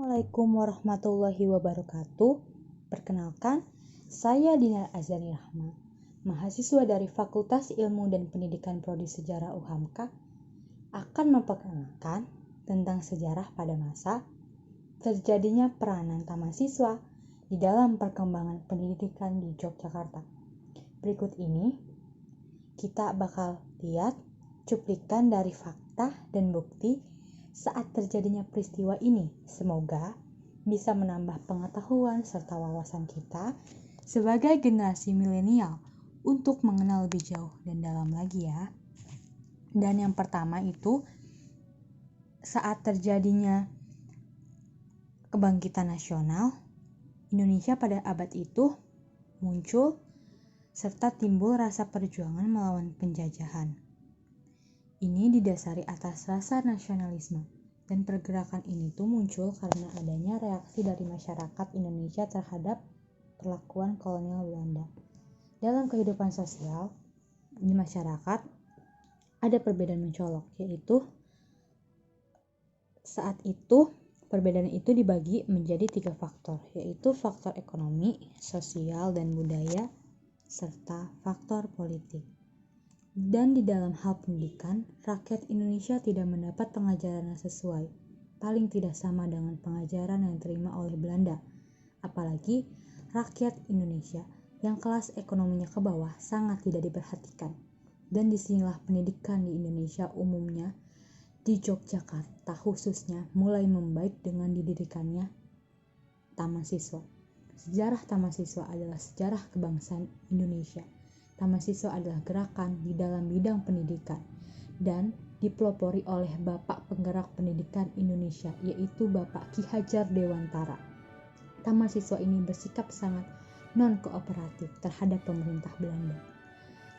Assalamualaikum warahmatullahi wabarakatuh. Perkenalkan, saya Dinar Azani Rahma, mahasiswa dari Fakultas Ilmu dan Pendidikan Prodi Sejarah UHAMKA, akan memperkenalkan tentang sejarah pada masa terjadinya peranan taman siswa di dalam perkembangan pendidikan di Yogyakarta. Berikut ini kita bakal lihat cuplikan dari fakta dan bukti saat terjadinya peristiwa ini. Semoga bisa menambah pengetahuan serta wawasan kita sebagai generasi milenial untuk mengenal lebih jauh dan dalam lagi ya. Dan yang pertama itu, saat terjadinya kebangkitan nasional Indonesia pada abad itu muncul serta timbul rasa perjuangan melawan penjajahan. Ini didasari atas rasa nasionalisme, dan pergerakan ini tuh muncul karena adanya reaksi dari masyarakat Indonesia terhadap perlakuan kolonial Belanda. Dalam kehidupan sosial di masyarakat ada perbedaan mencolok, yaitu saat itu perbedaan itu dibagi menjadi 3 faktor, yaitu faktor ekonomi, sosial, dan budaya, serta faktor politik. Dan di dalam hal pendidikan, rakyat Indonesia tidak mendapat pengajaran yang sesuai, paling tidak sama dengan pengajaran yang diterima oleh Belanda. Apalagi rakyat Indonesia yang kelas ekonominya ke bawah sangat tidak diperhatikan. Dan disinilah pendidikan di Indonesia umumnya, di Yogyakarta khususnya, mulai membaik dengan didirikannya Taman Siswa. Sejarah Taman Siswa adalah sejarah kebangsaan Indonesia. Taman Siswa adalah gerakan di dalam bidang pendidikan dan dipelopori oleh Bapak Penggerak Pendidikan Indonesia, yaitu Bapak Ki Hajar Dewantara. Taman Siswa ini bersikap sangat non-kooperatif terhadap pemerintah Belanda.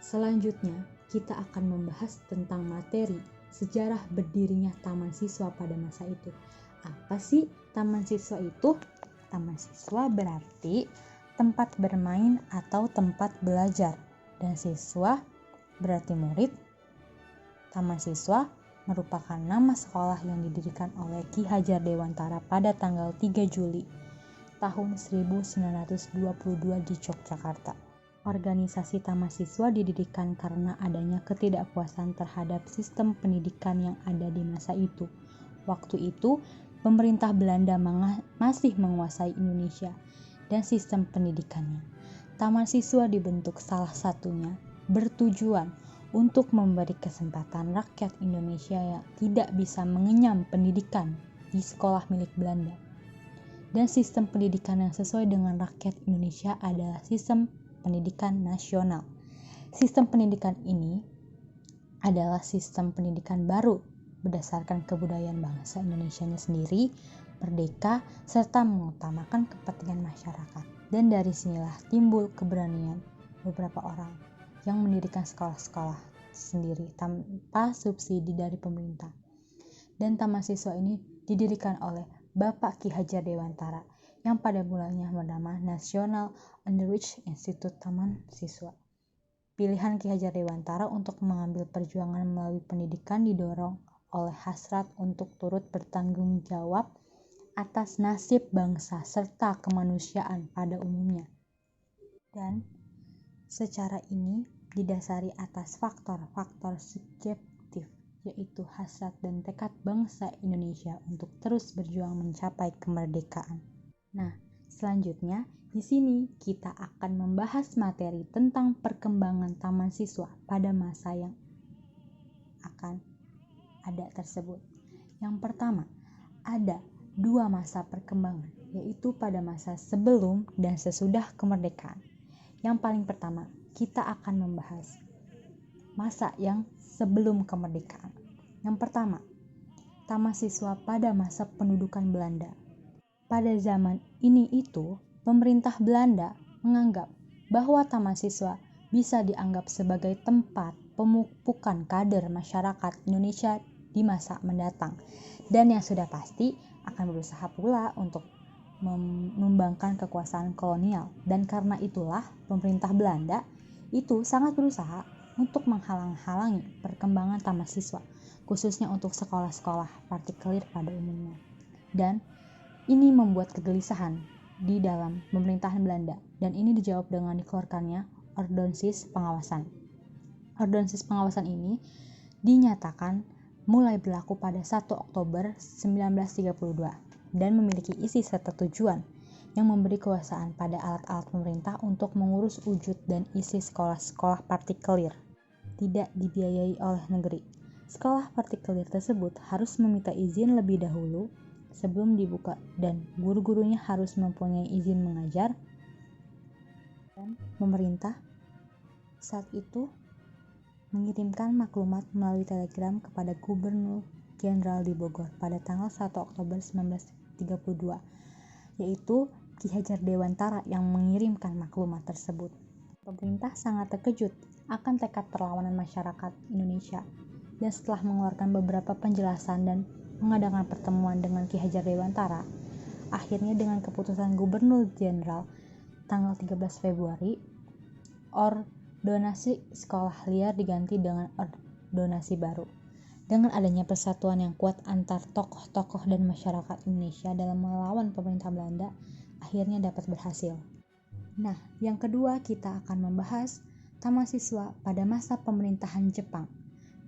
Selanjutnya, kita akan membahas tentang materi sejarah berdirinya Taman Siswa pada masa itu. Apa sih Taman Siswa itu? Taman Siswa berarti tempat bermain atau tempat belajar. Dan siswa berarti murid. Taman Siswa merupakan nama sekolah yang didirikan oleh Ki Hajar Dewantara pada tanggal 3 Juli tahun 1922 di Yogyakarta. Organisasi Taman Siswa didirikan karena adanya ketidakpuasan terhadap sistem pendidikan yang ada di masa itu. Waktu itu, pemerintah Belanda masih menguasai Indonesia dan sistem pendidikannya. Taman Siswa dibentuk salah satunya bertujuan untuk memberi kesempatan rakyat Indonesia yang tidak bisa mengenyam pendidikan di sekolah milik Belanda. Dan sistem pendidikan yang sesuai dengan rakyat Indonesia adalah sistem pendidikan nasional. Sistem pendidikan ini adalah sistem pendidikan baru berdasarkan kebudayaan bangsa Indonesianya sendiri, merdeka, serta mengutamakan kepentingan masyarakat. Dan dari sinilah timbul keberanian beberapa orang yang mendirikan sekolah-sekolah sendiri tanpa subsidi dari pemerintah. Dan Taman Siswa ini didirikan oleh Bapak Ki Hajar Dewantara yang pada mulanya bernama National Underrich Institute Taman Siswa. Pilihan Ki Hajar Dewantara untuk mengambil perjuangan melalui pendidikan didorong oleh hasrat untuk turut bertanggung jawab atas nasib bangsa serta kemanusiaan pada umumnya. Dan secara ini didasari atas faktor-faktor subjektif, yaitu hasrat dan tekad bangsa Indonesia untuk terus berjuang mencapai kemerdekaan. Nah, selanjutnya di sini kita akan membahas materi tentang perkembangan Taman Siswa pada masa yang akan ada tersebut. Yang pertama, ada 2 masa perkembangan, yaitu pada masa sebelum dan sesudah kemerdekaan. Yang paling pertama, kita akan membahas masa yang sebelum kemerdekaan. Yang pertama, Taman Siswa pada masa pendudukan Belanda. Pada zaman ini itu, pemerintah Belanda menganggap bahwa Taman Siswa bisa dianggap sebagai tempat pemupukan kader masyarakat Indonesia di masa mendatang. Dan yang sudah pasti akan berusaha pula untuk membangkang kekuasaan kolonial. Dan karena itulah pemerintah Belanda itu sangat berusaha untuk menghalang-halangi perkembangan Taman Siswa, khususnya untuk sekolah-sekolah partikelir pada umumnya. Dan Ini membuat kegelisahan di dalam pemerintahan Belanda, dan ini dijawab dengan dikeluarkannya Ordonansi Pengawasan. Ordonansi Pengawasan ini dinyatakan mulai berlaku pada 1 Oktober 1932 dan memiliki isi serta tujuan yang memberi kekuasaan pada alat-alat pemerintah untuk mengurus wujud dan isi sekolah-sekolah partikelir tidak dibiayai oleh negeri. Sekolah partikelir tersebut harus meminta izin lebih dahulu sebelum dibuka, dan guru-gurunya harus mempunyai izin mengajar. Dan pemerintah saat itu mengirimkan maklumat melalui telegram kepada Gubernur Jenderal di Bogor pada tanggal 1 Oktober 1932, yaitu Ki Hajar Dewantara yang mengirimkan maklumat tersebut. Pemerintah sangat terkejut akan tekad perlawanan masyarakat Indonesia, dan setelah mengeluarkan beberapa penjelasan dan mengadakan pertemuan dengan Ki Hajar Dewantara, akhirnya dengan keputusan Gubernur Jenderal tanggal 13 Februari, Ordonansi Sekolah Liar diganti dengan ordonansi baru. Dengan adanya persatuan yang kuat antar tokoh-tokoh dan masyarakat Indonesia dalam melawan pemerintah Belanda, akhirnya dapat berhasil. Nah, yang kedua kita akan membahas taman siswa pada masa pemerintahan Jepang.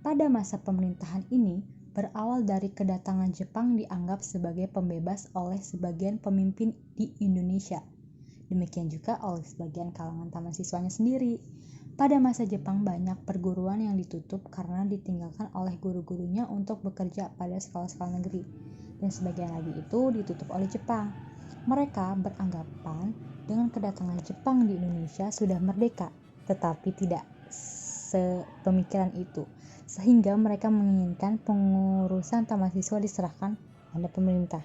Pada masa pemerintahan ini, berawal dari kedatangan Jepang dianggap sebagai pembebas oleh sebagian pemimpin di Indonesia. Demikian juga oleh sebagian kalangan taman siswanya sendiri. Pada masa Jepang banyak perguruan yang ditutup karena ditinggalkan oleh guru-gurunya untuk bekerja pada sekolah-sekolah negeri. Dan sebagian lagi itu ditutup oleh Jepang. Mereka beranggapan dengan kedatangan Jepang di Indonesia sudah merdeka, tetapi tidak sepemikiran itu. Sehingga mereka menginginkan pengurusan taman siswa diserahkan pada pemerintah.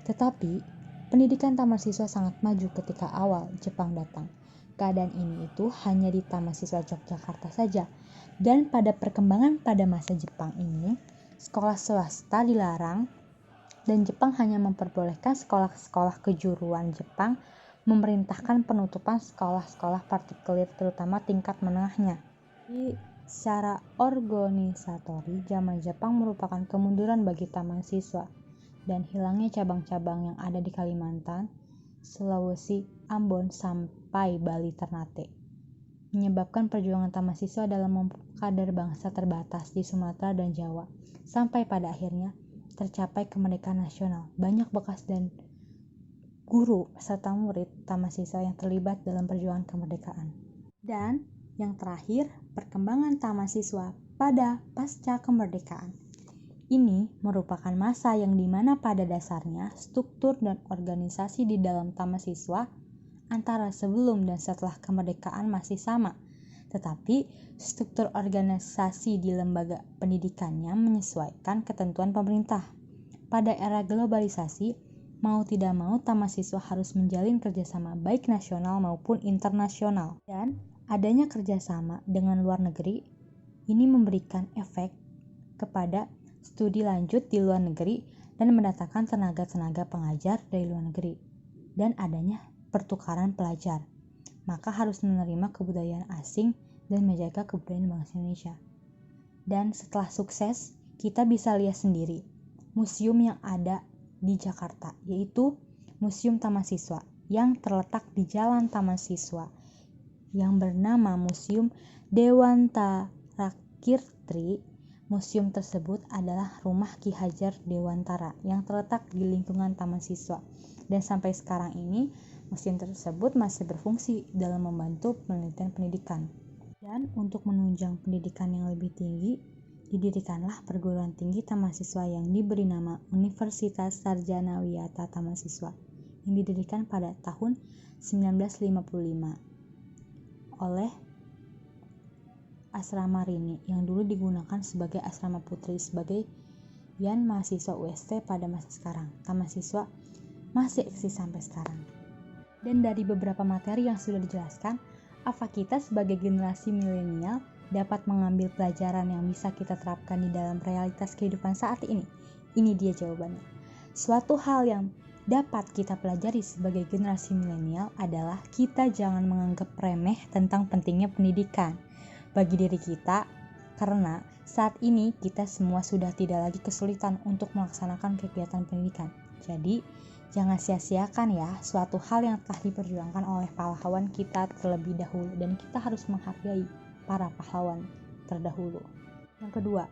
Tetapi pendidikan taman siswa sangat maju ketika awal Jepang datang. Keadaan ini itu hanya di Taman Siswa Yogyakarta saja. Dan pada perkembangan pada masa Jepang ini, sekolah swasta dilarang dan Jepang hanya memperbolehkan sekolah-sekolah kejuruan Jepang memerintahkan penutupan sekolah-sekolah partikelir terutama tingkat menengahnya. Secara organisatori, zaman Jepang merupakan kemunduran bagi taman siswa, dan hilangnya cabang-cabang yang ada di Kalimantan, Sulawesi, Ambon, sampai Bali Ternate, menyebabkan perjuangan taman siswa dalam memupuk kader bangsa terbatas di Sumatera dan Jawa, sampai pada akhirnya tercapai kemerdekaan nasional. Banyak bekas dan guru serta murid taman siswa yang terlibat dalam perjuangan kemerdekaan. Dan yang terakhir, perkembangan taman siswa pada pasca kemerdekaan. Ini merupakan masa yang dimana pada dasarnya struktur dan organisasi di dalam taman siswa antara sebelum dan setelah kemerdekaan masih sama, tetapi struktur organisasi di lembaga pendidikannya menyesuaikan ketentuan pemerintah. Pada era globalisasi, mau tidak mau taman siswa harus menjalin kerjasama baik nasional maupun internasional, dan adanya kerjasama dengan luar negeri ini memberikan efek kepada studi lanjut di luar negeri dan mendatangkan tenaga-tenaga pengajar dari luar negeri, dan adanya pertukaran pelajar. Maka harus menerima kebudayaan asing dan menjaga kebudayaan bangsa Indonesia. Dan setelah sukses, kita bisa lihat sendiri museum yang ada di Jakarta, yaitu Museum Taman Siswa yang terletak di Jalan Taman Siswa yang bernama Museum Dewantara Kirti. Museum tersebut adalah rumah Ki Hajar Dewantara yang terletak di lingkungan Taman Siswa, dan sampai sekarang ini museum tersebut masih berfungsi dalam membantu penelitian pendidikan. Dan untuk menunjang pendidikan yang lebih tinggi, didirikanlah perguruan tinggi taman siswa yang diberi nama Universitas Sarjana Wiyata Taman Siswa yang didirikan pada tahun 1955 oleh Asrama Rini yang dulu digunakan sebagai asrama putri sebagai mahasiswa UST pada masa sekarang. Taman siswa masih eksis sampai sekarang. Dan dari beberapa materi yang sudah dijelaskan, apa kita sebagai generasi milenial dapat mengambil pelajaran yang bisa kita terapkan di dalam realitas kehidupan saat ini? Ini dia jawabannya. Suatu hal yang dapat kita pelajari sebagai generasi milenial adalah kita jangan menganggap remeh tentang pentingnya pendidikan bagi diri kita, karena saat ini kita semua sudah tidak lagi kesulitan untuk melaksanakan kegiatan pendidikan. Jadi, jangan sia-siakan ya suatu hal yang telah diperjuangkan oleh pahlawan kita terlebih dahulu, dan kita harus menghargai para pahlawan terdahulu. Yang kedua,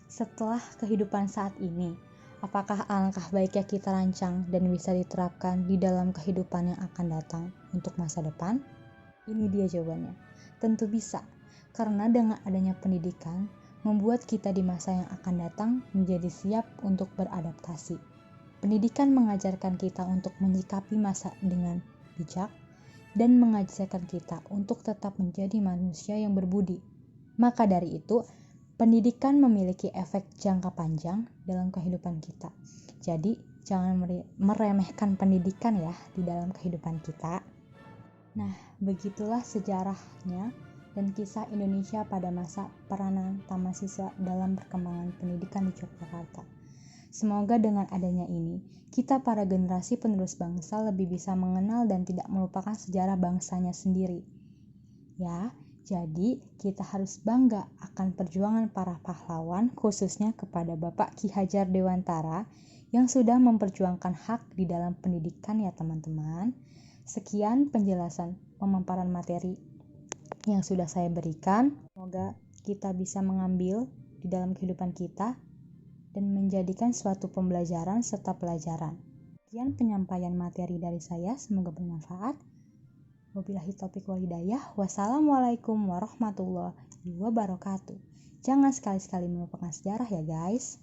setelah kehidupan saat ini, apakah alangkah baiknya kita rancang dan bisa diterapkan di dalam kehidupan yang akan datang untuk masa depan? Ini dia jawabannya. Tentu bisa, karena dengan adanya pendidikan, membuat kita di masa yang akan datang menjadi siap untuk beradaptasi. Pendidikan mengajarkan kita untuk menyikapi masa dengan bijak dan mengajarkan kita untuk tetap menjadi manusia yang berbudi. Maka dari itu, pendidikan memiliki efek jangka panjang dalam kehidupan kita. Jadi, jangan meremehkan pendidikan ya di dalam kehidupan kita. Nah, begitulah sejarahnya dan kisah Indonesia pada masa peranan Tamasiswa dalam perkembangan pendidikan di Yogyakarta. Semoga dengan adanya ini, kita para generasi penerus bangsa lebih bisa mengenal dan tidak melupakan sejarah bangsanya sendiri. Ya, jadi kita harus bangga akan perjuangan para pahlawan, khususnya kepada Bapak Ki Hajar Dewantara yang sudah memperjuangkan hak di dalam pendidikan ya teman-teman. Sekian penjelasan pemaparan materi yang sudah saya berikan. Semoga kita bisa mengambil di dalam kehidupan kita dan menjadikan suatu pembelajaran serta pelajaran. Sekian penyampaian materi dari saya, semoga bermanfaat. Wabillahi taufiq wal hidayah. Wassalamualaikum warahmatullahi wabarakatuh. Jangan sekali-sekali melupakan sejarah ya guys.